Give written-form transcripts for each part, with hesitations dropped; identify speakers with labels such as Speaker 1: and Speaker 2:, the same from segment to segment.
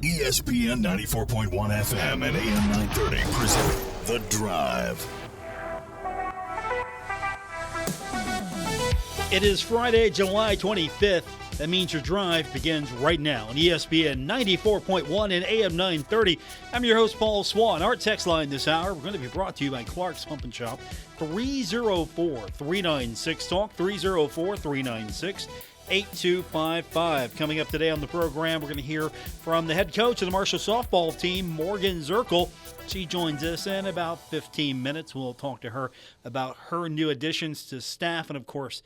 Speaker 1: ESPN 94.1 FM and AM 930 present The Drive.
Speaker 2: It is Friday, July 25th. That means your drive begins right now on ESPN 94.1 and AM 930. I'm your host, Paul Swann. Our text line this hour, we're going to be brought to you by Clark's Pump and Shop, 304-396-TALK, 304-396-8255. Coming up today on the program, we're going to hear from the head coach of the Marshall softball team, Morgan Zerkle. She joins us in about 15 minutes. We'll talk to her about her new additions to staff, and of course,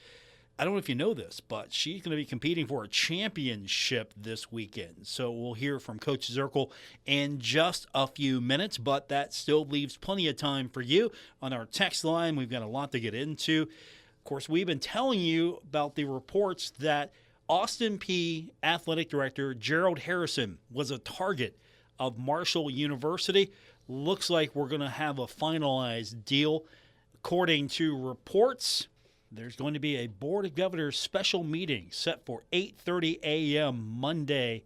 Speaker 2: I don't know if you know this, but she's going to be competing for a championship this weekend. So we'll hear from Coach Zerkle in just a few minutes, but that still leaves plenty of time for you on our text line. We've got a lot to get into. Of course, we've been telling you about the reports that Austin Peay Athletic Director Gerald Harrison was a target of Marshall University. Looks like we're going to have a finalized deal. According to reports, there's going to be a Board of Governors special meeting set for 8:30 a.m. Monday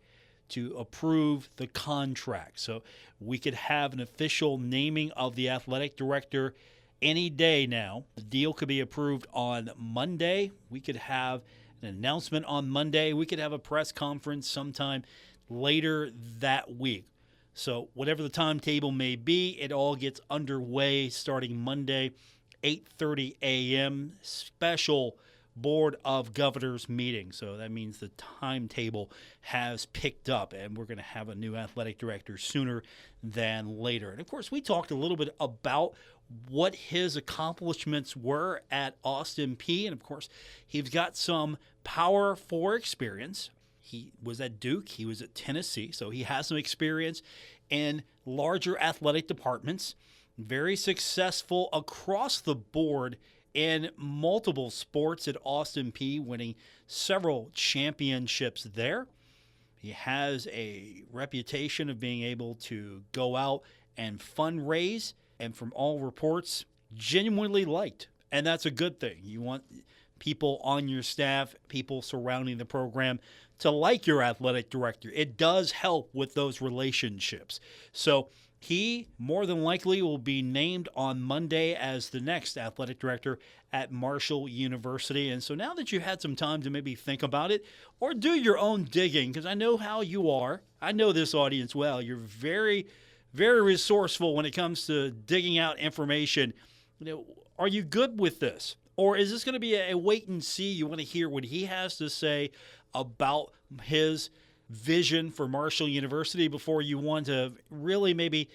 Speaker 2: to approve the contract. So we could have an official naming of the athletic director any day now. The deal could be approved on Monday. We could have an announcement on Monday. We could have a press conference sometime later that week. So whatever the timetable may be, it all gets underway starting Monday, 8:30 a.m. special Board of Governors meeting. So that means the timetable has picked up, and we're going to have a new athletic director sooner than later. And, of course, we talked a little bit about what his accomplishments were at Austin Peay. And, of course, he's got some Power 4 experience. He was at Duke. He was at Tennessee. So he has some experience in larger athletic departments. Very successful across the board in multiple sports at Austin Peay, winning several championships there. He has a reputation of being able to go out and fundraise, and from all reports, genuinely liked. And that's a good thing. You want people on your staff, people surrounding the program, to like your athletic director. It does help with those relationships. So he more than likely will be named on Monday as the next athletic director at Marshall University. And so now that you've had some time to maybe think about it or do your own digging, because I know how you are. I know this audience well. You're very, very resourceful when it comes to digging out information. Are you good with this? Or is this going to be a wait and see? You want to hear what he has to say about his vision for Marshall University before you want to really maybe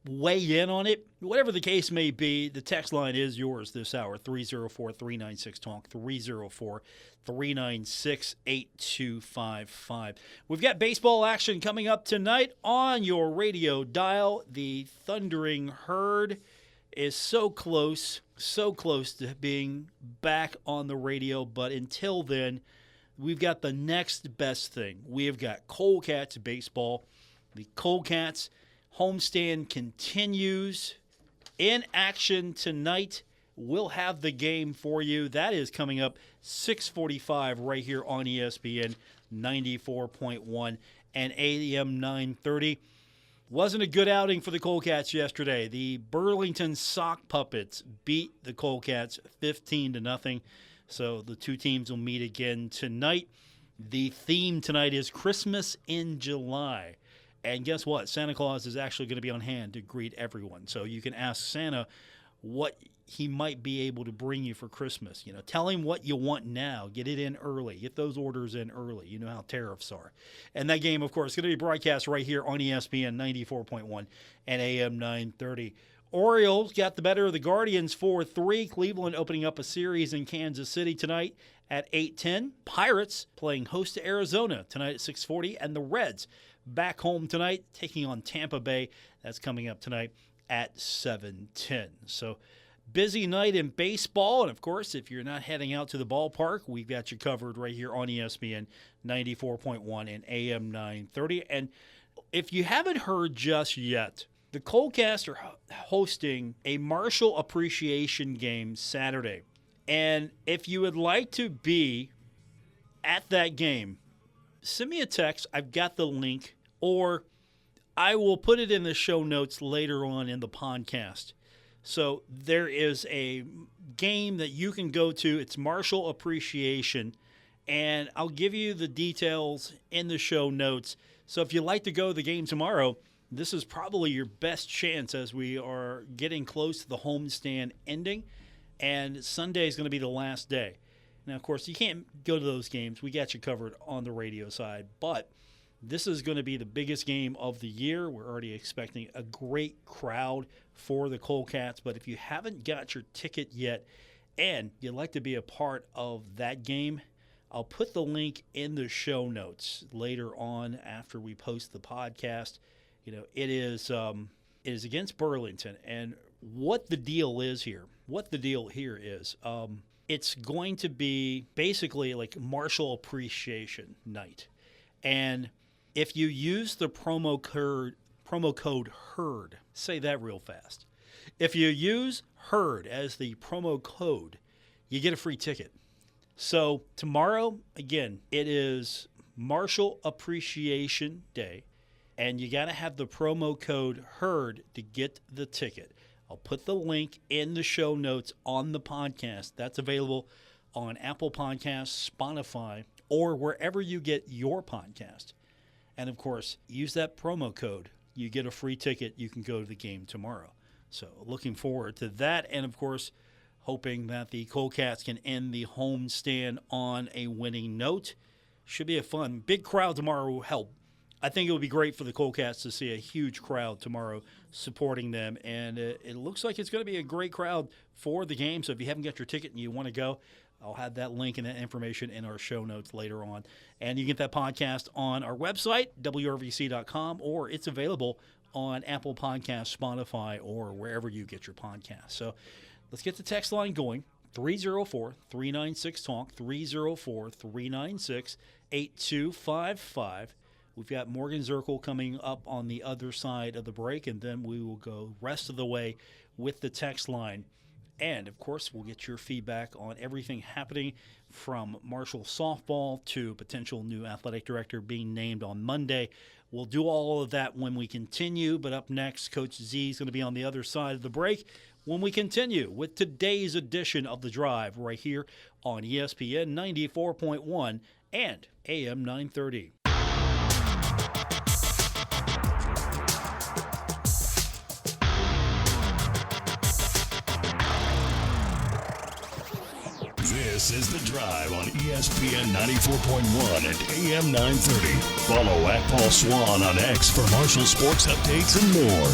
Speaker 2: weigh in on it? Whatever the case may be, the text line is yours this hour, 304-396-TALK, 304-396-8255. We've got baseball action coming up tonight on your radio dial. The Thundering Herd is so close to being back on the radio, but until then, we've got the next best thing. We have got Coldcats baseball. The Coldcats homestand continues in action tonight. We'll have the game for you. That is coming up 6:45 right here on ESPN 94.1 and AM 930. Wasn't a good outing for the Coldcats yesterday. The Burlington Sock Puppets beat the Coldcats 15-0. So the two teams will meet again tonight. The theme tonight is Christmas in July. And guess what? Santa Claus is actually going to be on hand to greet everyone. So you can ask Santa what he might be able to bring you for Christmas. Tell him what you want now. Get it in early. Get those orders in early. You know how tariffs are. And that game, of course, is going to be broadcast right here on ESPN 94.1 and AM 930. Orioles got the better of the Guardians 4-3. Cleveland opening up a series in Kansas City tonight at 8:10. Pirates playing host to Arizona tonight at 6:40. And the Reds back home tonight taking on Tampa Bay. That's coming up tonight at 7:10. So busy night in baseball. And, of course, if you're not heading out to the ballpark, we've got you covered right here on ESPN 94.1 and AM 930. And if you haven't heard just yet, the Coldcats are hosting a Marshall Appreciation Game Saturday. And if you would like to be at that game, send me a text. I've got the link. Or I will put it in the show notes later on in the podcast. So there is a game that you can go to. It's Marshall Appreciation, and I'll give you the details in the show notes. So if you'd like to go to the game tomorrow, this is probably your best chance as we are getting close to the homestand ending, and Sunday is going to be the last day. Now, of course, you can't go to those games. We got you covered on the radio side, but this is going to be the biggest game of the year. We're already expecting a great crowd for the Colecats, but if you haven't got your ticket yet and you'd like to be a part of that game, I'll put the link in the show notes later on after we post the podcast. You know, it is against Burlington, and what the deal here is, it's going to be basically like Marshall Appreciation Night. And if you use the promo code HERD, say that real fast. If you use HERD as the promo code, you get a free ticket. So tomorrow, again, it is Marshall Appreciation Day, and you got to have the promo code HERD to get the ticket. I'll put the link in the show notes on the podcast. That's available on Apple Podcasts, Spotify, or wherever you get your podcast. And, of course, use that promo code. You get a free ticket. You can go to the game tomorrow. So looking forward to that. And, of course, hoping that the Colecats can end the homestand on a winning note. Should be a fun. Big crowd tomorrow will help. I think it would be great for the Colecats to see a huge crowd tomorrow supporting them. And it looks like it's going to be a great crowd for the game. So if you haven't got your ticket and you want to go, I'll have that link and that information in our show notes later on. And you can get that podcast on our website, WRVC.com, or it's available on Apple Podcasts, Spotify, or wherever you get your podcasts. So let's get the text line going. 304-396-TALK, 304-396-8255. We've got Morgan Zerkle coming up on the other side of the break, and then we will go rest of the way with the text line. And, of course, we'll get your feedback on everything happening from Marshall softball to potential new athletic director being named on Monday. We'll do all of that when we continue. But up next, Coach Z is going to be on the other side of the break when we continue with today's edition of The Drive right here on ESPN 94.1 and AM 930.
Speaker 1: This is The Drive on ESPN 94.1 and AM 930. Follow at Paul Swann on X for Marshall sports updates and more.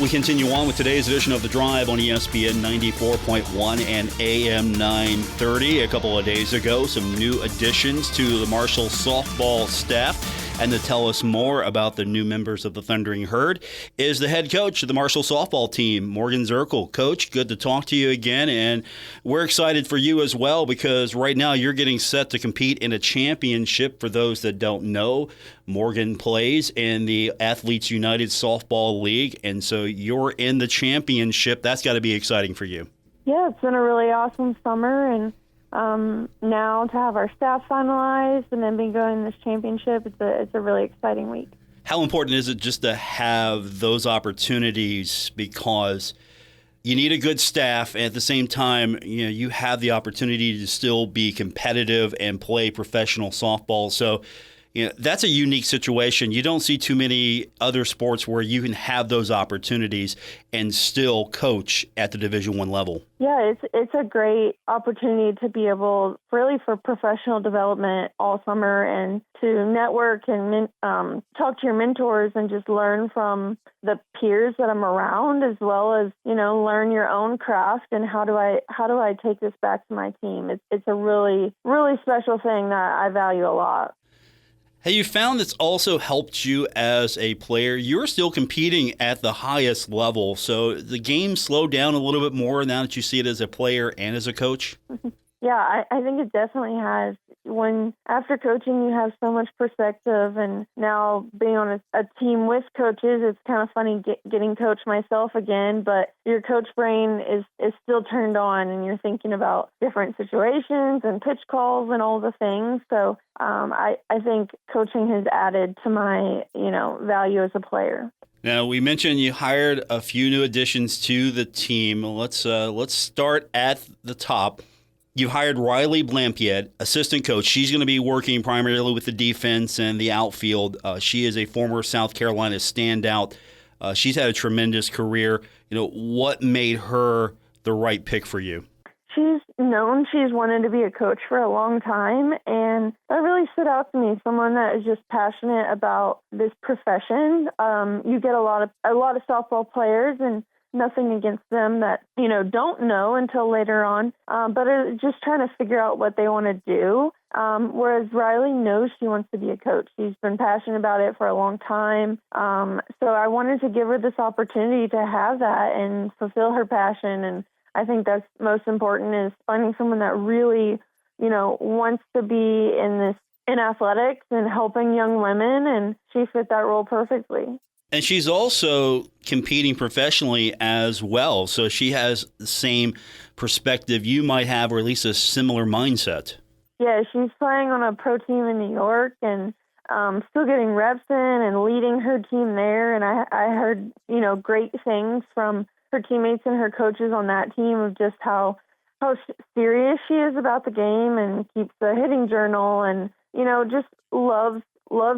Speaker 2: We continue on with today's edition of The Drive on ESPN 94.1 and AM 930. A couple of days ago, some new additions to the Marshall softball staff. And to tell us more about the new members of the Thundering Herd is the head coach of the Marshall softball team, Morgan Zerkle. Coach, good to talk to you again, and we're excited for you as well because right now you're getting set to compete in a championship. For those that don't know, Morgan plays in the Athletes United Softball League, and so you're in the championship. That's got to be exciting for you.
Speaker 3: Yeah, it's been a really awesome summer, and now to have our staff finalized and then be going this championship, it's a really exciting week.
Speaker 2: How important is it just to have those opportunities because you need a good staff, and at the same time, you have the opportunity to still be competitive and play professional softball. So, that's a unique situation. You don't see too many other sports where you can have those opportunities and still coach at the Division I level.
Speaker 3: Yeah, it's a great opportunity to be able, really for professional development all summer and to network and talk to your mentors and just learn from the peers that I'm around, as well as, learn your own craft and how do I take this back to my team. It's a really, really special thing that I value a lot.
Speaker 2: Have you found that's also helped you as a player? You're still competing at the highest level, so the game slowed down a little bit more now that you see it as a player and as a coach?
Speaker 3: Yeah, I think it definitely has. when after coaching you have so much perspective, and now being on a team with coaches, it's kind of funny getting coached myself again, but your coach brain is still turned on, and you're thinking about different situations and pitch calls and all the things. So I think coaching has added to my, value as a player.
Speaker 2: Now, we mentioned you hired a few new additions to the team. Let's start at the top. You hired Riley Blampied, assistant coach. She's going to be working primarily with the defense and the outfield. She is a former South Carolina standout. She's had a tremendous career. What made her the right pick for you?
Speaker 3: She's wanted to be a coach for a long time, and that really stood out to me. Someone that is just passionate about this profession. You get a lot of softball players, and nothing against them that don't know until later on, but are just trying to figure out what they want to do. Whereas Riley knows she wants to be a coach. She's been passionate about it for a long time. So I wanted to give her this opportunity to have that and fulfill her passion. And I think that's most important, is finding someone that really, wants to be in athletics and helping young women, and she fit that role perfectly.
Speaker 2: And she's also competing professionally as well, so she has the same perspective you might have, or at least a similar mindset.
Speaker 3: Yeah, she's playing on a pro team in New York, and still getting reps in and leading her team there. And I heard, great things from her teammates and her coaches on that team of just how serious she is about the game, and keeps a hitting journal, and just loves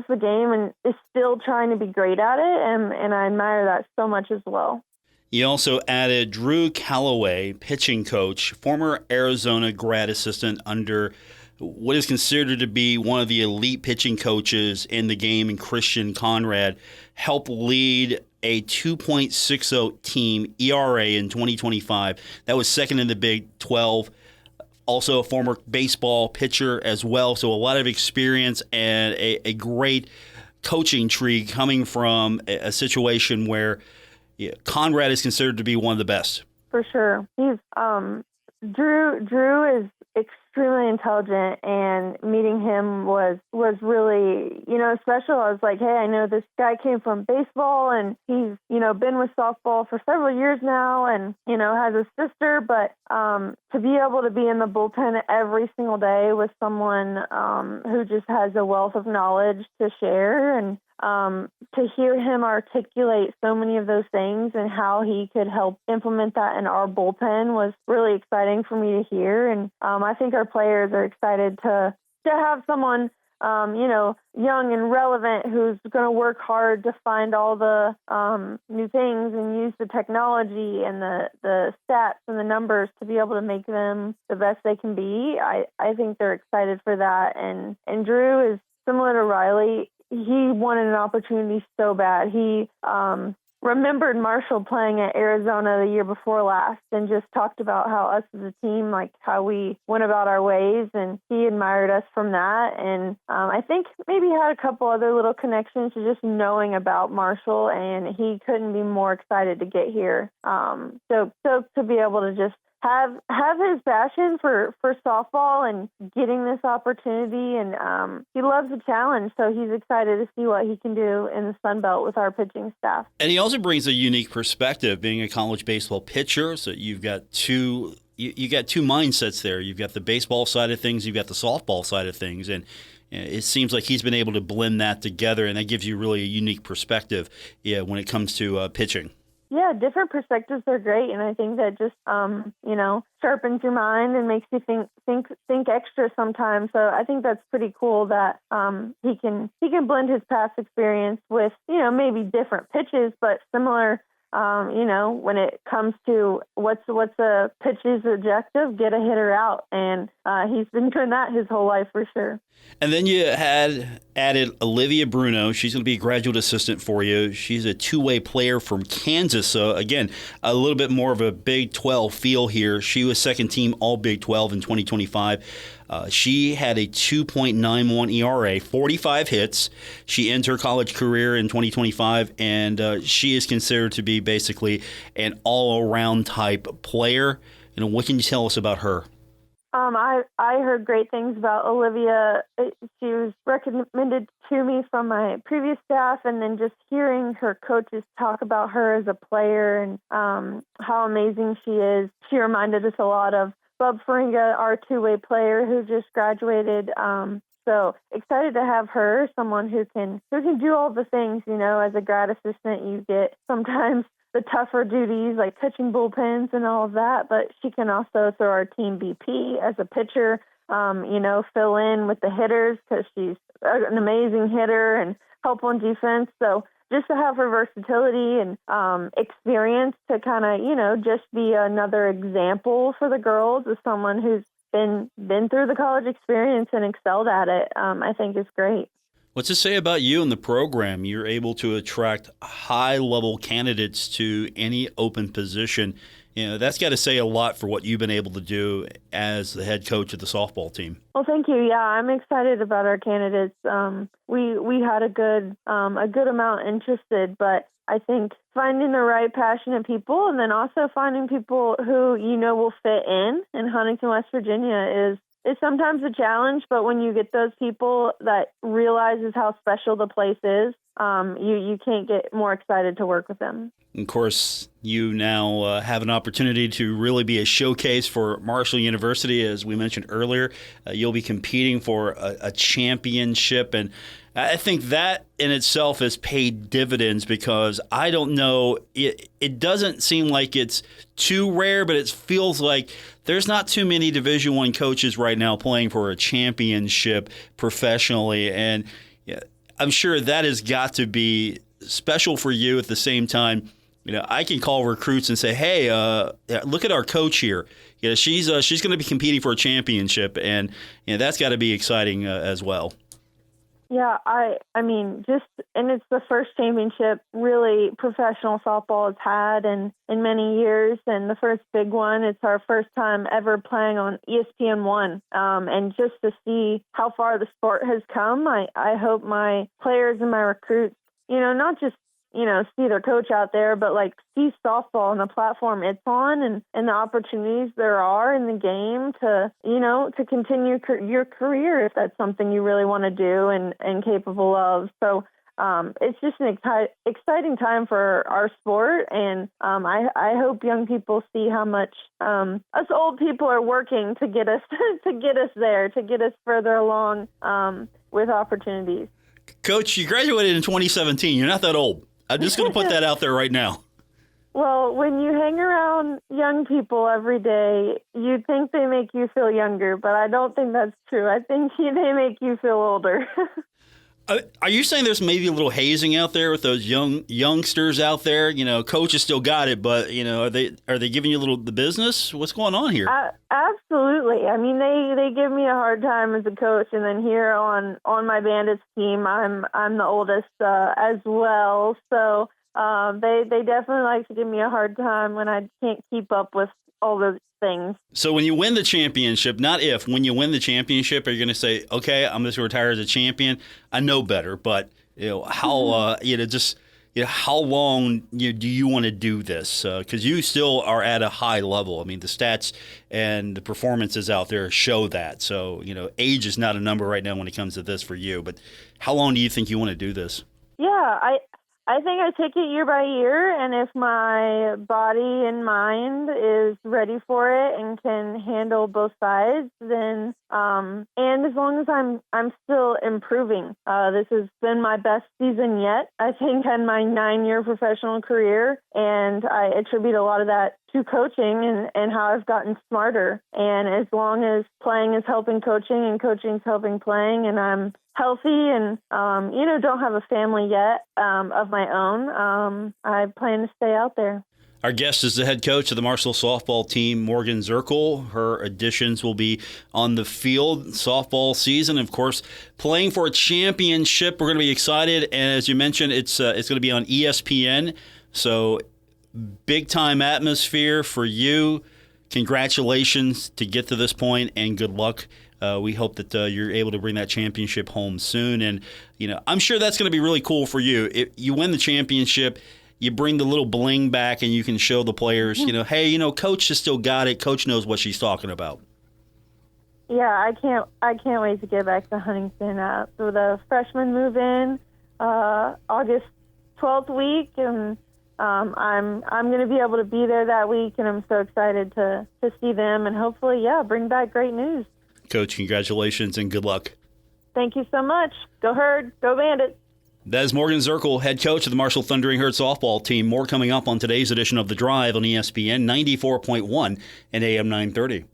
Speaker 3: the game and is still trying to be great at it, and I admire that so much as well.
Speaker 2: You also added Drew Calloway, pitching coach, former Arizona grad assistant under what is considered to be one of the elite pitching coaches in the game, and Christian Conrad, helped lead a 2.60 team ERA in 2025. That was second in the Big 12. Also a former baseball pitcher as well, so a lot of experience and a great coaching tree coming from a situation where Conrad is considered to be one of the best.
Speaker 3: For sure. He's Drew is extremely intelligent, and meeting him was really, special. I was like, hey, I know this guy came from baseball, and he's, been with softball for several years now, and, has a sister, but to be able to be in the bullpen every single day with someone who just has a wealth of knowledge to share, and to hear him articulate so many of those things and how he could help implement that in our bullpen was really exciting for me to hear. And I think our players are excited to have someone, young and relevant, who's going to work hard to find all the new things and use the technology and the stats and the numbers to be able to make them the best they can be. I think they're excited for that. And Drew is similar to Riley. He wanted an opportunity so bad. He remembered Marshall playing at Arizona the year before last, and just talked about how us as a team, like how we went about our ways, and he admired us from that. And I think maybe had a couple other little connections to just knowing about Marshall, and he couldn't be more excited to get here. So to be able to just have his passion for softball and getting this opportunity, and he loves the challenge, so he's excited to see what he can do in the Sun Belt with our pitching staff. And
Speaker 2: he also brings a unique perspective, being a college baseball pitcher. So you've got two mindsets there. You've got the baseball side of things, you've got the softball side of things, and it seems like he's been able to blend that together, and that gives you really a unique perspective when it comes to pitching.
Speaker 3: Yeah, different perspectives are great, and I think that just sharpens your mind and makes you think extra sometimes. So I think that's pretty cool that he can blend his past experience with maybe different pitches, but similar. When it comes to what's a pitcher's objective, get a hitter out, and he's been doing that his whole life for sure.
Speaker 2: And then you had added Olivia Bruno. She's going to be a graduate assistant for you. She's a two-way player from Kansas. So, again, a little bit more of a Big 12 feel here. She was second team All Big 12 in 2025. She had a 2.91 ERA, 45 hits. She ended her college career in 2025, and she is considered to be basically an all-around type player. What can you tell us about her?
Speaker 3: I heard great things about Olivia. She was recommended to me from my previous staff, and then just hearing her coaches talk about her as a player and how amazing she is. She reminded us a lot of Bub Faringa, our two-way player who just graduated. So excited to have her, someone who can do all the things. As a grad assistant, you get sometimes the tougher duties like touching bullpens and all of that, but she can also throw our team BP as a pitcher, fill in with the hitters because she's an amazing hitter and help on defense. So just to have her versatility and experience to kind of, just be another example for the girls as someone who's been through the college experience and excelled at it, I think is great.
Speaker 2: What's it say about you and the program? You're able to attract high-level candidates to any open position. That's got to say a lot for what you've been able to do as the head coach of the softball team.
Speaker 3: Well, thank you. Yeah, I'm excited about our candidates. We had a good amount interested, but I think finding the right passionate people and then also finding people who will fit in Huntington, West Virginia is sometimes a challenge, but when you get those people that realizes how special the place is, you can't get more excited to work with them.
Speaker 2: Of course, you now have an opportunity to really be a showcase for Marshall University. As we mentioned earlier, you'll be competing for a championship, and I think that in itself has paid dividends because I don't know, it doesn't seem like it's too rare, but it feels like there's not too many Division I coaches right now playing for a championship professionally, and I'm sure that has got to be special for you. At the same time, I can call recruits and say, hey, look at our coach here. She's going to be competing for a championship, and that's got to be exciting as well.
Speaker 3: Yeah, I mean, and it's the first championship really professional softball has had in many years, and the first big one. It's our first time ever playing on ESPN1, and just to see how far the sport has come, I hope my players and my recruits, not just see their coach out there, but see softball and the platform it's on and the opportunities there are in the game to continue your career if that's something you really want to do and capable of. So it's just an exciting time for our sport, and I hope young people see how much us old people are working to get us there, to get us further along with opportunities.
Speaker 2: Coach, you graduated in 2017. You're not that old. I'm just going to put that out there right now.
Speaker 3: Well, when you hang around young people every day, you'd think they make you feel younger, but I don't think that's true. I think they make you feel older.
Speaker 2: Are you saying there's maybe a little hazing out there with those youngsters out there? Coach has still got it, but are they giving you the business? What's going on here?
Speaker 3: Absolutely. I mean, they give me a hard time as a coach, and then here on my Bandits team, I'm the oldest as well. So they definitely like to give me a hard time when I can't keep up with all those things.
Speaker 2: So when you win the championship, not if, when you win the championship, are you going to say, okay, I'm just going to retire as a champion? I know better, but how how long do you want to do this? Because you still are at a high level. I mean, the stats and the performances out there show that. So age is not a number right now when it comes to this for you. But how long do you think you want to do this?
Speaker 3: Yeah, I think I take it year by year, and if my body and mind is ready for it and can handle both sides, then and as long as I'm still improving, this has been my best season yet, I think, in my 9-year professional career, and I attribute a lot of that to coaching and how I've gotten smarter. And as long as playing is helping coaching and coaching is helping playing, and I'm healthy and, don't have a family yet of my own, I plan to stay out there.
Speaker 2: Our guest is the head coach of the Marshall softball team, Morgan Zerkle. Her additions will be on the field softball season. Of course, playing for a championship. We're going to be excited. And as you mentioned, it's going to be on ESPN. So big-time atmosphere for you. Congratulations to get to this point, and good luck. We hope that you're able to bring that championship home soon. And, I'm sure that's going to be really cool for you. If you win the championship, you bring the little bling back and you can show the players, hey, Coach has still got it. Coach knows what she's talking about.
Speaker 3: I can't wait to get back to Huntington. So the freshmen move in August 12th week, and I'm going to be able to be there that week, and I'm so excited to see them and hopefully, bring back great news.
Speaker 2: Coach, congratulations and good luck.
Speaker 3: Thank you so much. Go Herd, go Bandits.
Speaker 2: That is Morgan Zerkle, head coach of the Marshall Thundering Herd softball team. More coming up on today's edition of The Drive on ESPN 94.1 and AM 930.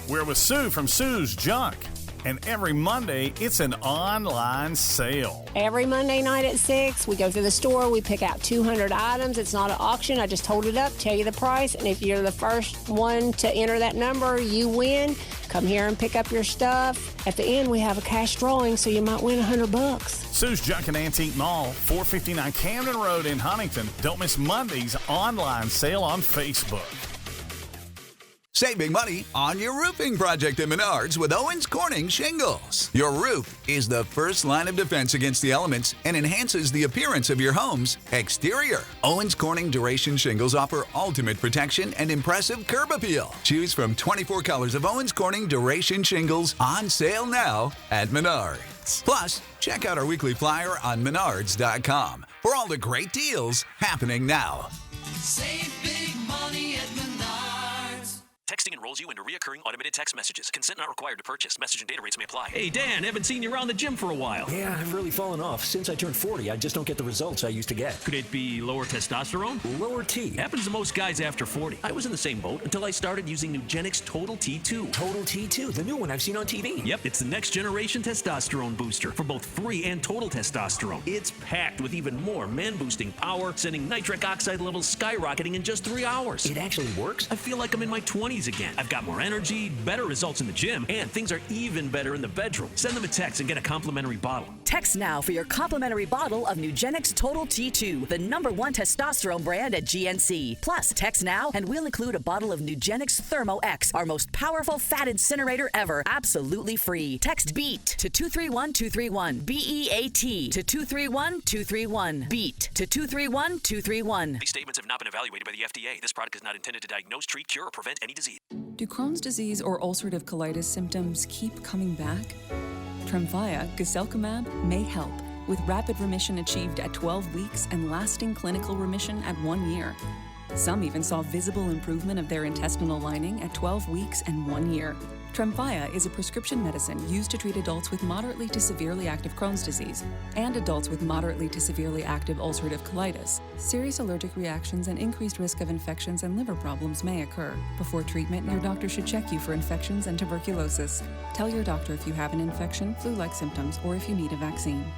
Speaker 4: We're with Sue from Sue's Junk. And every Monday, it's an online sale.
Speaker 5: Every Monday night at 6, we go through the store, we pick out 200 items. It's not an auction. I just hold it up, tell you the price, and if you're the first one to enter that number, you win. Come here and pick up your stuff. At the end, we have a cash drawing, so you might win $100.
Speaker 4: Sue's Junk and Antique Mall, 459 Camden Road in Huntington. Don't miss Monday's online sale on Facebook.
Speaker 6: Save big money on your roofing project at Menards with Owens Corning Shingles. Your roof is the first line of defense against the elements and enhances the appearance of your home's exterior. Owens Corning Duration Shingles offer ultimate protection and impressive curb appeal. Choose from 24 colors of Owens Corning Duration Shingles on sale now at Menards. Plus, check out our weekly flyer on Menards.com for all the great deals happening now.
Speaker 7: Save big money at Menards.
Speaker 8: Texting enrolls you into recurring automated text messages. Consent not required to purchase. Message and data rates may apply.
Speaker 9: Hey, Dan, haven't seen you around the gym for a while.
Speaker 10: Yeah, I've really fallen off. Since I turned 40, I just don't get the results I used to get.
Speaker 9: Could it be lower testosterone?
Speaker 10: Lower T.
Speaker 9: Happens to most guys after 40. I was in the same boat until I started using Nugenix Total T2.
Speaker 10: Total T2, the new one I've seen on TV.
Speaker 9: Yep, it's the next generation testosterone booster for both free and total testosterone. It's packed with even more man-boosting power, sending nitric oxide levels skyrocketing in just 3 hours.
Speaker 10: It actually works?
Speaker 9: I feel like I'm in my 20s again. I've got more energy, better results in the gym, and things are even better in the bedroom. Send them a text and get a complimentary bottle.
Speaker 11: Text now for your complimentary bottle of Nugenix Total T2, the #1 testosterone brand at GNC. Plus, text now and we'll include a bottle of Nugenix Thermo X, our most powerful fat incinerator ever, absolutely free. Text BEAT to 231231, BEAT to 231231, BEAT to 231231.
Speaker 8: These statements have not been evaluated by the FDA. This product is not intended to diagnose, treat, cure, or prevent any disease.
Speaker 12: Do Crohn's disease or ulcerative colitis symptoms keep coming back? Tremfya, guselkumab, may help, with rapid remission achieved at 12 weeks and lasting clinical remission at 1 year. Some even saw visible improvement of their intestinal lining at 12 weeks and 1 year. Tremfya is a prescription medicine used to treat adults with moderately to severely active Crohn's disease and adults with moderately to severely active ulcerative colitis. Serious allergic reactions and increased risk of infections and liver problems may occur. Before treatment, your doctor should check you for infections and tuberculosis. Tell your doctor if you have an infection, flu-like symptoms, or if you need a vaccine.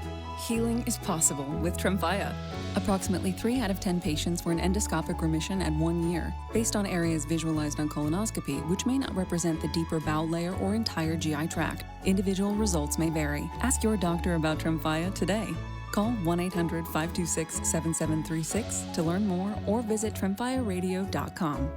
Speaker 12: Healing is possible with Tremfya. Approximately 3 out of 10 patients were in endoscopic remission at 1 year, based on areas visualized on colonoscopy, which may not represent the deeper bowel layer or entire GI tract. Individual results may vary. Ask your doctor about Tremfya today. Call 1-800-526-7736 to learn more or visit tremfyaradio.com.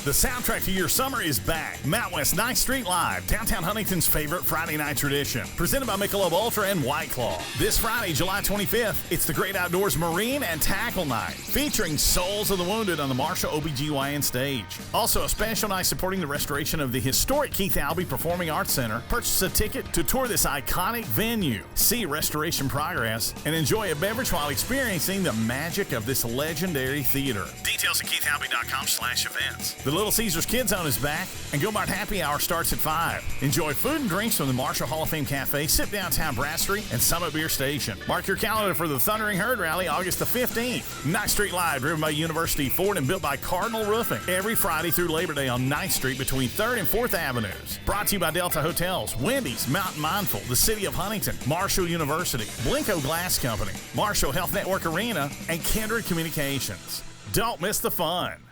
Speaker 4: The soundtrack to your summer is back. Mount West 9th Street Live, downtown Huntington's favorite Friday night tradition. Presented by Michelob Ultra and White Claw. This Friday, July 25th, it's the Great Outdoors Marine and Tackle Night, featuring Souls of the Wounded on the Marshall OBGYN stage. Also, a special night supporting the restoration of the historic Keith Albee Performing Arts Center. Purchase a ticket to tour this iconic venue, see restoration progress, and enjoy a beverage while experiencing the magic of this legendary theater. Details at keithalbee.com/events. The Little Caesars Kids Zone is back, and Go-Mart Happy Hour starts at 5. Enjoy food and drinks from the Marshall Hall of Fame Cafe, Sip Downtown Brasserie, and Summit Beer Station. Mark your calendar for the Thundering Herd Rally, August the 15th. 9th Street Live, driven by University Ford and built by Cardinal Roofing. Every Friday through Labor Day on 9th Street between 3rd and 4th Avenues. Brought to you by Delta Hotels, Wendy's, Mountain Mindful, the City of Huntington, Marshall University, Blinko Glass Company, Marshall Health Network Arena, and Kindred Communications. Don't miss the fun.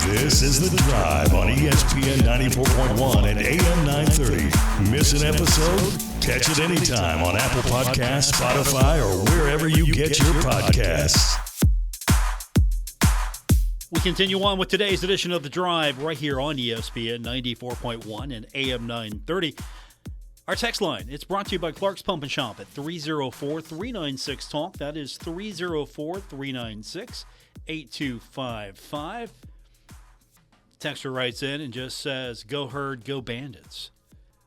Speaker 1: This is The Drive on ESPN 94.1 and AM 930. Miss an episode? Catch it anytime on Apple Podcasts, Spotify, or wherever you get your podcasts.
Speaker 2: We continue on with today's edition of The Drive right here on ESPN 94.1 and AM 930. Our text line, it's brought to you by Clark's Pump and Shop at 304-396-TALK. That is 304-396-8255. Texter writes in and just says, "Go Herd, go Bandits."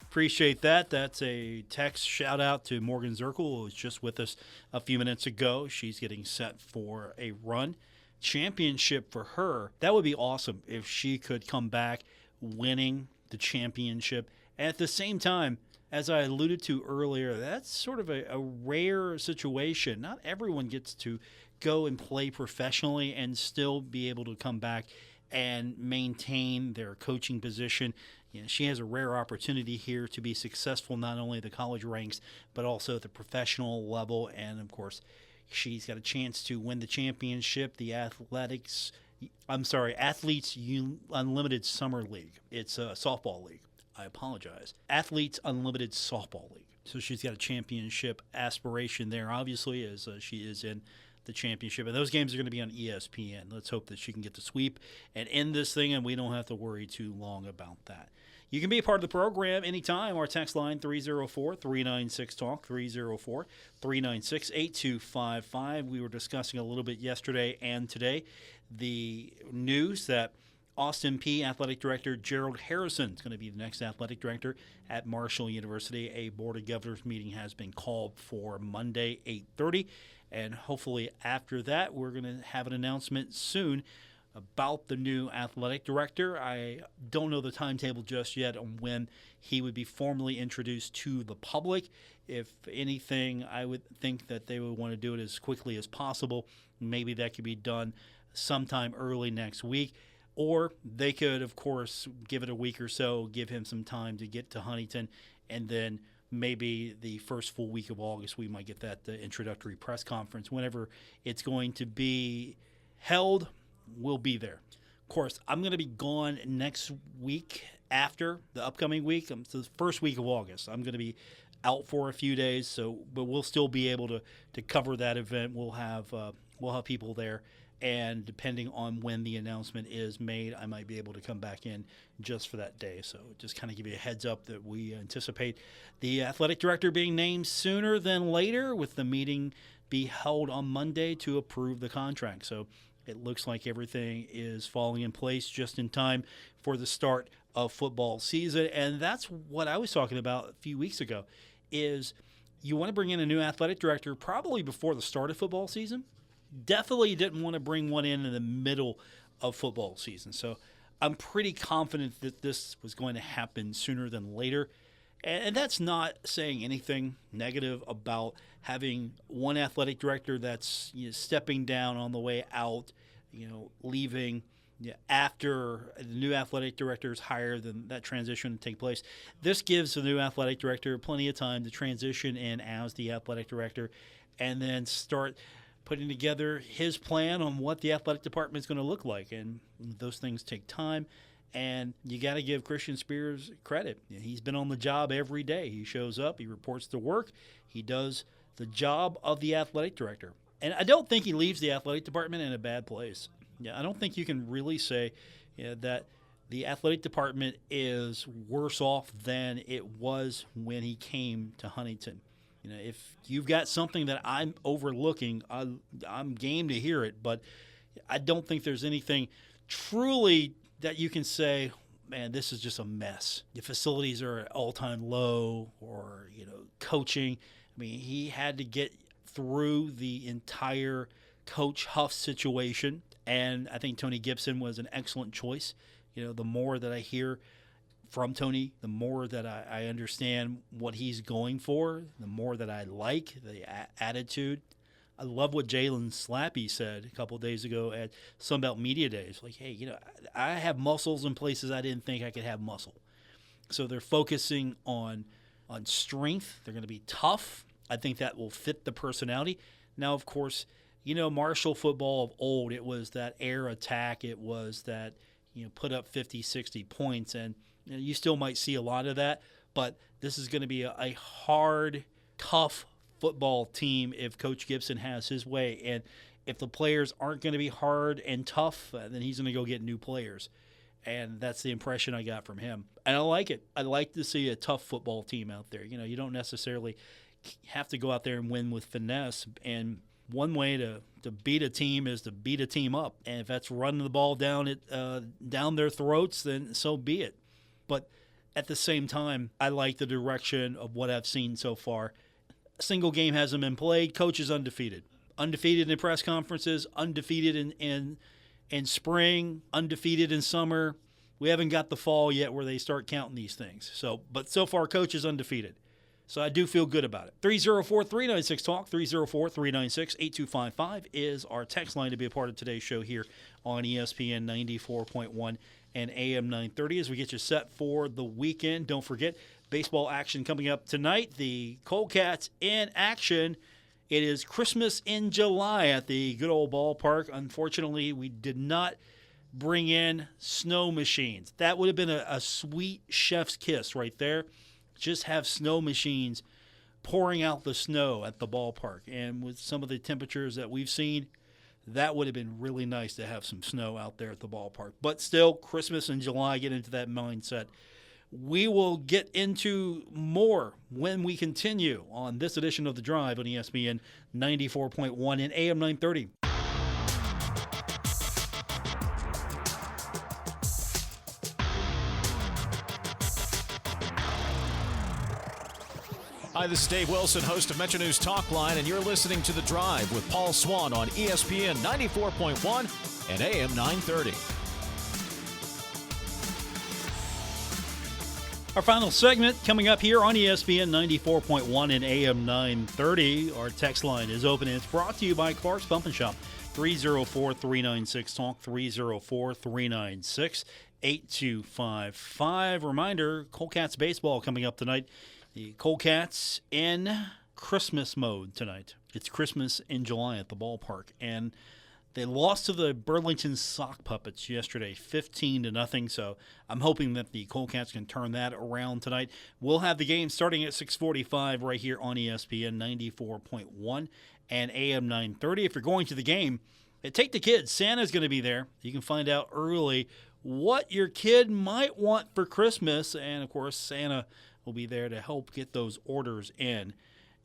Speaker 2: Appreciate that. That's a text shout out to Morgan Zerkle, who was just with us a few minutes ago. She's getting set for a run. Championship for her. That would be awesome if she could come back winning the championship. And at the same time, as I alluded to earlier, that's sort of a rare situation. Not everyone gets to go and play professionally and still be able to come back and maintain their coaching position. You know, she has a rare opportunity here to be successful, not only at the college ranks, but also at the professional level. And, of course, she's got a chance to win the championship, the Athletes Unlimited Summer League. It's a softball league. I apologize. Athletes Unlimited Softball League. So she's got a championship aspiration there, obviously, as she is in the championship. And those games are going to be on ESPN. Let's hope that she can get the sweep and end this thing, and we don't have to worry too long about that. You can be a part of the program anytime. Our text line, 304-396-TALK, 304-396-8255. We were discussing a little bit yesterday and today the news that Austin Peay Athletic Director Gerald Harrison is going to be the next athletic director at Marshall University. A Board of Governors meeting has been called for Monday, 8:30. And hopefully after that, we're going to have an announcement soon about the new athletic director. I don't know the timetable just yet on when he would be formally introduced to the public. If anything, I would think that they would want to do it as quickly as possible. Maybe that could be done sometime early next week. Or they could, of course, give it a week or so, give him some time to get to Huntington, and then maybe the first full week of August we might get that introductory press conference. Whenever it's going to be held, we'll be there. Of course, I'm going to be gone next week after the upcoming week. So the first week of August, I'm going to be out for a few days. But we'll still be able to cover that event. We'll have people there. And depending on when the announcement is made, I might be able to come back in just for that day. So just kind of give you a heads up that we anticipate the athletic director being named sooner than later, with the meeting be held on Monday to approve the contract. So it looks like everything is falling in place just in time for the start of football season. And that's what I was talking about a few weeks ago, is you want to bring in a new athletic director probably before the start of football season. Definitely didn't want to bring one in the middle of football season. So I'm pretty confident that this was going to happen sooner than later. And that's not saying anything negative about having one athletic director that's stepping down on the way out, leaving after the new athletic director is hired, then that transition to take place. This gives the new athletic director plenty of time to transition in as the athletic director and then start putting together his plan on what the athletic department is going to look like. And those things take time. And you got to give Christian Spears credit. He's been on the job every day. He shows up, he reports to work, he does the job of the athletic director. And I don't think he leaves the athletic department in a bad place. I don't think you can really say that the athletic department is worse off than it was when he came to Huntington. If you've got something that I'm overlooking, I'm game to hear it. But I don't think there's anything truly that you can say, man, this is just a mess. The facilities are at all-time low, or, coaching. I mean, he had to get through the entire Coach Huff situation, and I think Tony Gibson was an excellent choice. The more that I hear from Tony, the more that I understand what he's going for, the more that I like the attitude. I love what Jalen Slappy said a couple of days ago at Sunbelt Media Days. Like, hey, I have muscles in places I didn't think I could have muscle. So they're focusing on strength. They're going to be tough. I think that will fit the personality. Now, of course, Marshall football of old, it was that air attack. It was that, put up 50, 60 points. And you still might see a lot of that, but this is going to be a hard, tough football team if Coach Gibson has his way. And if the players aren't going to be hard and tough, then he's going to go get new players. And that's the impression I got from him. And I like it. I like to see a tough football team out there. You know, you don't necessarily have to go out there and win with finesse. And one way to beat a team is to beat a team up. And if that's running the ball down their throats, then so be it. But at the same time, I like the direction of what I've seen so far. A single game hasn't been played. Coach is undefeated. Undefeated in press conferences, undefeated in spring, undefeated in summer. We haven't got the fall yet where they start counting these things. But so far, Coach is undefeated. So I do feel good about it. 304-396-TALK, 304-396-8255 is our text line to be a part of today's show here on ESPN 94.1 and AM 930 as we get you set for the weekend. Don't forget, baseball action coming up tonight. The Coldcats in action. It is Christmas in July at the good old ballpark. Unfortunately, we did not bring in snow machines. That would have been a sweet chef's kiss right there. Just have snow machines pouring out the snow at the ballpark. And with some of the temperatures that we've seen, that would have been really nice to have some snow out there at the ballpark. But still, Christmas in July, get into that mindset. We will get into more when we continue on this edition of The Drive on ESPN 94.1 and AM 930.
Speaker 13: Hi, this is Dave Wilson, host of Metro News Talk Line, and you're listening to The Drive with Paul Swann on ESPN 94.1 and AM 930.
Speaker 2: Our final segment coming up here on ESPN 94.1 and AM 930. Our text line is open and it's brought to you by Clark's Pump and Shop. 304-396-TALK, 304-396-8255. Reminder, Coldcats baseball coming up tonight. The Coldcats in Christmas mode tonight. It's Christmas in July at the ballpark. And they lost to the Burlington Sock Puppets yesterday, 15-0. So I'm hoping that the Coldcats can turn that around tonight. We'll have the game starting at 6:45 right here on ESPN 94.1 and AM 930. If you're going to the game, take the kids. Santa's going to be there. You can find out early what your kid might want for Christmas. And, of course, Santa will be there to help get those orders in.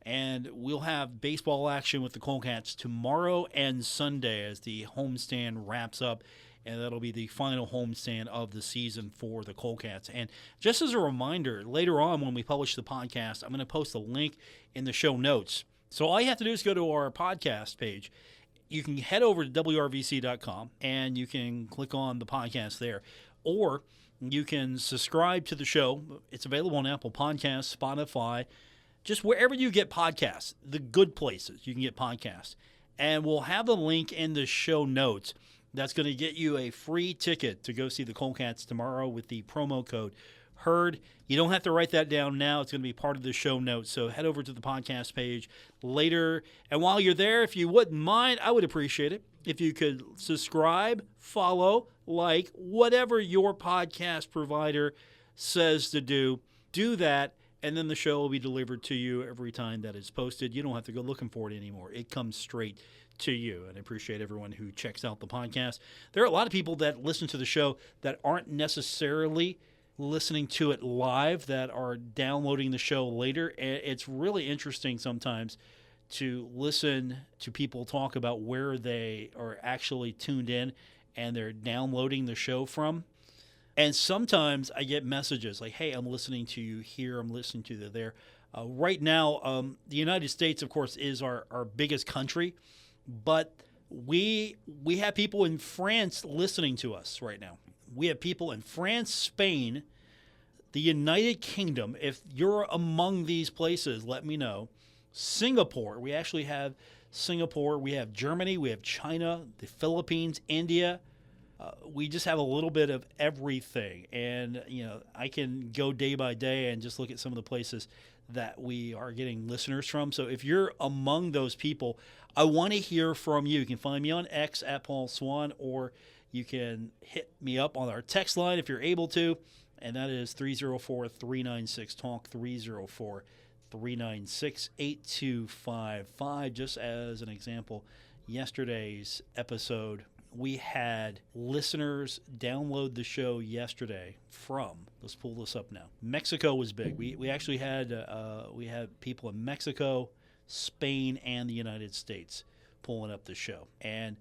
Speaker 2: And we'll have baseball action with the Coldcats tomorrow and Sunday as the homestand wraps up. And that'll be the final homestand of the season for the Coldcats. And just as a reminder, later on when we publish the podcast, I'm going to post a link in the show notes. So all you have to do is go to our podcast page. You can head over to WRVC.com and you can click on the podcast there. Or you can subscribe to the show. It's available on Apple Podcasts, Spotify, just wherever you get podcasts, the good places you can get podcasts. And we'll have the link in the show notes that's going to get you a free ticket to go see the Coldcats tomorrow with the promo code HERD. You don't have to write that down now. It's going to be part of the show notes. So head over to the podcast page later. And while you're there, if you wouldn't mind, I would appreciate it if you could subscribe, follow, like, whatever your podcast provider says to do. Do that. And then the show will be delivered to you every time that it's posted. You don't have to go looking for it anymore. It comes straight to you. And I appreciate everyone who checks out the podcast. There are a lot of people that listen to the show that aren't necessarily listening to it live, that are downloading the show later. And it's really interesting sometimes to listen to people talk about where they are actually tuned in and they're downloading the show from. And sometimes I get messages like, hey, I'm listening to you here, I'm listening to you there. Right now, the United States, of course, is our biggest country, but we have people in France listening to us right now. We have people in France, Spain, the United Kingdom. If you're among these places, let me know. Singapore, we actually have Singapore. We have Germany, we have China, the Philippines, India. We just have a little bit of everything. And, you know, I can go day by day and just look at some of the places that we are getting listeners from. So if you're among those people, I want to hear from you. You can find me on X at Paul Swann, or you can hit me up on our text line if you're able to. And that is 304-396-TALK, 304-396-8255. Just as an example, yesterday's episode we had listeners download the show yesterday from, let's pull this up now. Mexico was big. We actually had people in Mexico, Spain, and the United States pulling up the show. And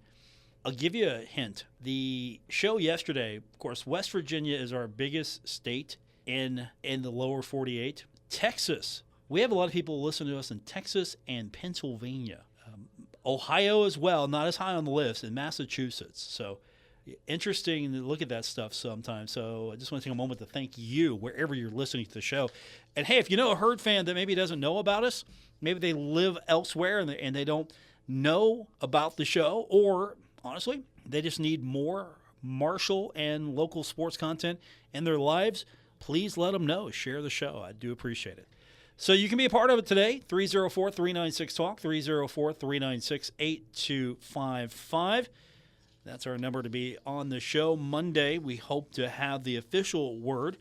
Speaker 2: I'll give you a hint. The show yesterday, of course, West Virginia is our biggest state in the lower 48. Texas, we have a lot of people listen to us in Texas and Pennsylvania. Ohio as well, not as high on the list, and Massachusetts. So interesting to look at that stuff sometimes. So I just want to take a moment to thank you wherever you're listening to the show. And hey, if you know a Herd fan that maybe doesn't know about us, maybe they live elsewhere and they don't know about the show, or honestly, they just need more Marshall and local sports content in their lives, please let them know. Share the show. I do appreciate it. So you can be a part of it today, 304-396-TALK, 304-396-8255. That's our number to be on the show. Monday, we hope to have the official word.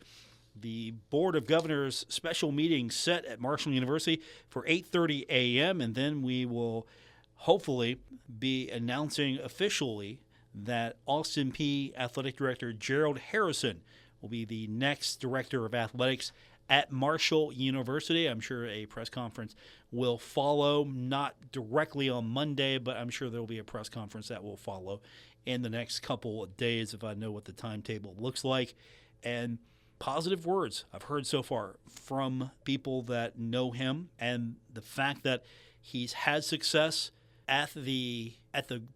Speaker 2: The Board of Governors special meeting set at Marshall University for 8:30 a.m., and then we will hopefully be announcing officially that Austin Peay Athletic Director Gerald Harrison will be the next Director of Athletics at Marshall University. I'm sure a press conference will follow, not directly on Monday, but I'm sure there will be a press conference that will follow in the next couple of days if I know what the timetable looks like. And positive words I've heard so far from people that know him, and the fact that he's had success at the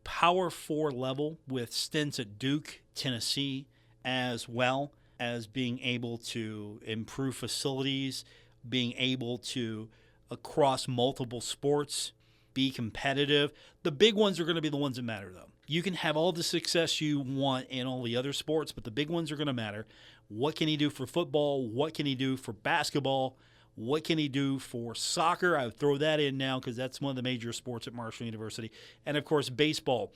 Speaker 2: Power 4 level with stints at Duke, Tennessee, as well as being able to improve facilities, being able to, across multiple sports, be competitive. The big ones are going to be the ones that matter, though. You can have all the success you want in all the other sports, but the big ones are going to matter. What can he do for football? What can he do for basketball? What can he do for soccer? I would throw that in now because that's one of the major sports at Marshall University. And, of course, baseball.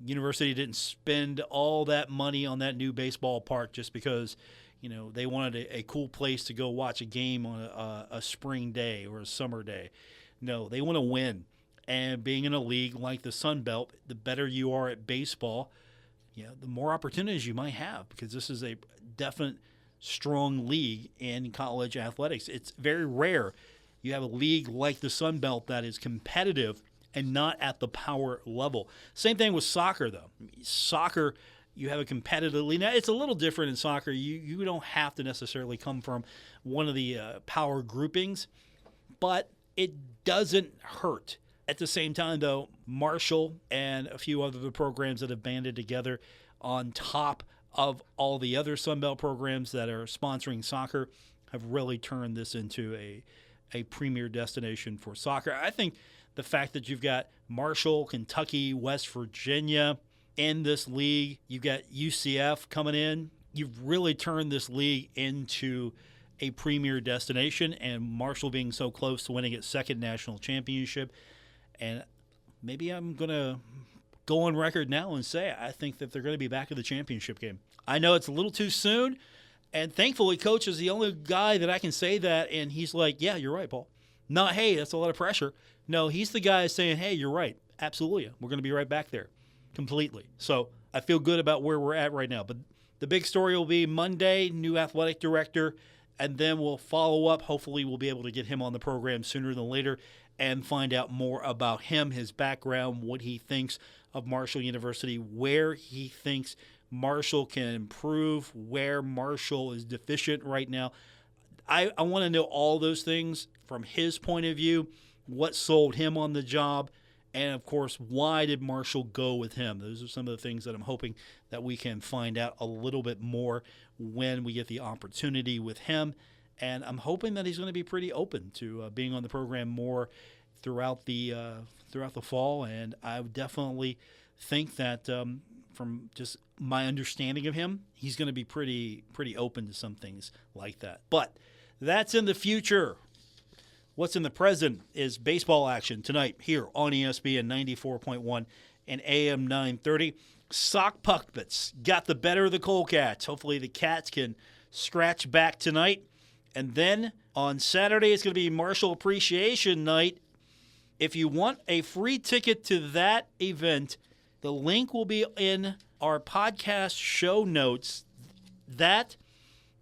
Speaker 2: University didn't spend all that money on that new baseball park just because, they wanted a cool place to go watch a game on a spring day or a summer day. No, they want to win. And being in a league like the Sun Belt, the better you are at baseball, the more opportunities you might have, because this is a definite strong league in college athletics. It's very rare you have a league like the Sun Belt that is competitive and not at the power level. Same thing with soccer, though. Soccer, you have a competitive league. Now, it's a little different in soccer. You don't have to necessarily come from one of the power groupings, but it doesn't hurt. At the same time, though, Marshall and a few other programs that have banded together on top of all the other Sun Belt programs that are sponsoring soccer have really turned this into a premier destination for soccer. I think the fact that you've got Marshall, Kentucky, West Virginia in this league, you've got UCF coming in, you've really turned this league into a premier destination, and Marshall being so close to winning its second national championship. And maybe I'm going to go on record now and say I think that they're going to be back in the championship game. I know it's a little too soon, and thankfully Coach is the only guy that I can say that, and he's like, yeah, you're right, Paul. Not, hey, that's a lot of pressure. No, he's the guy saying, hey, you're right. Absolutely. We're going to be right back there completely. So I feel good about where we're at right now. But the big story will be Monday, new athletic director, and then we'll follow up. Hopefully we'll be able to get him on the program sooner than later and find out more about him, his background, what he thinks of Marshall University, where he thinks Marshall can improve, where Marshall is deficient right now. I want to know all those things from his point of view, what sold him on the job, and, of course, why did Marshall go with him? Those are some of the things that I'm hoping that we can find out a little bit more when we get the opportunity with him. And I'm hoping that he's going to be pretty open to being on the program more throughout the fall. And I would definitely think that from just my understanding of him, he's going to be pretty open to some things like that. But that's in the future. What's in the present is baseball action tonight here on ESPN 94.1 and AM 930. Sock puppets got the better of the Coal Cats. Hopefully the Cats can scratch back tonight. And then on Saturday, it's going to be Marshall Appreciation Night. If you want a free ticket to that event, The link will be in our podcast show notes. That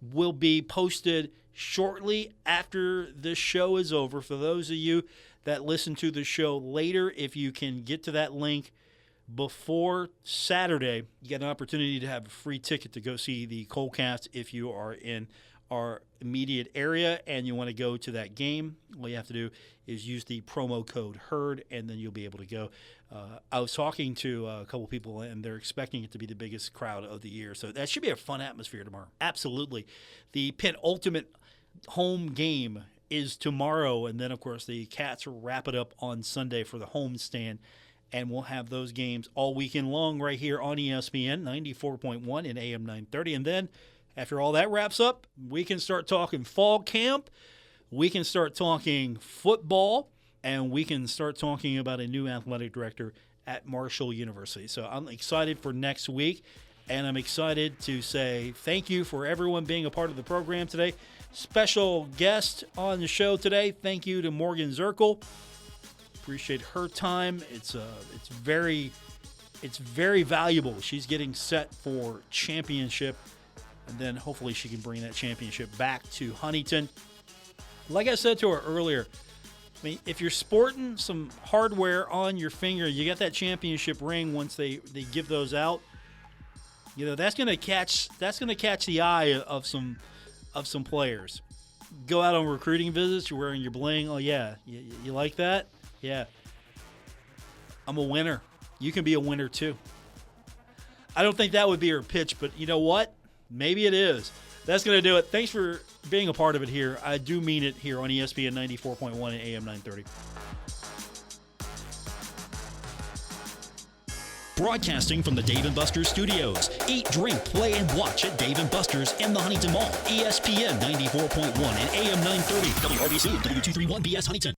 Speaker 2: will be posted shortly after the show is over. For those of you that listen to the show later, if you can get to that link before Saturday, you get an opportunity to have a free ticket to go see the Colecast if you are in our immediate area and you want to go to that game. All you have to do is use the promo code HERD, and then you'll be able to go. I was talking to a couple people, and they're expecting it to be the biggest crowd of the year. So that should be a fun atmosphere tomorrow. Absolutely. The penultimate home game is tomorrow, and then, of course, the Cats will wrap it up on Sunday for the home stand. And we'll have those games all weekend long right here on ESPN 94.1 and AM 930. And then after all that wraps up, we can start talking fall camp. We can start talking football. And we can start talking about a new athletic director at Marshall University. So I'm excited for next week. And I'm excited to say thank you for everyone being a part of the program today. Special guest on the show today. Thank you to Morgan Zerkle. Appreciate her time. It's very valuable. She's getting set for championship, and then hopefully she can bring that championship back to Huntington. Like I said to her earlier, I mean, if you're sporting some hardware on your finger, you got that championship ring. Once they give those out, you know that's gonna catch the eye of some players. Go out on recruiting visits. You're wearing your bling. Oh yeah, you like that? Yeah. I'm a winner. You can be a winner too. I don't think that would be her pitch, but you know what? Maybe it is. That's going to do it. Thanks for being a part of it here. I do mean it here on ESPN 94.1 and AM 930.
Speaker 14: Broadcasting from the Dave & Buster's studios. Eat, drink, play, and watch at Dave & Buster's in the Huntington Mall. ESPN 94.1 and AM 930. WRBC, W231BS Huntington.